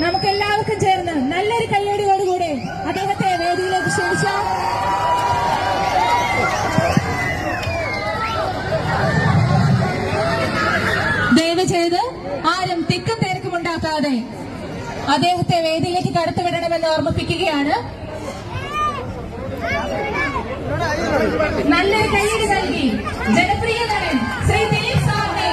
നമുക്ക് എല്ലാവർക്കും ചേർന്ന് നല്ലൊരു കയ്യടിയോടുകൂടെ അദ്ദേഹത്തെ വേദിയിലേക്ക് ക്ഷണിച്ചാൽ. ദയവ് ചെയ്ത് ആരും തിക്കും തിരക്കുമുണ്ടാക്കാതെ അദ്ദേഹത്തെ വേദിയിലേക്ക് കടത്തിവിടണമെന്ന് ഓർമ്മിപ്പിക്കുകയാണ്. നല്ലൊരു കയ്യടി നൽകി ജനപ്രിയ നടൻ ശ്രീ ദിലീപ് സാറിനെ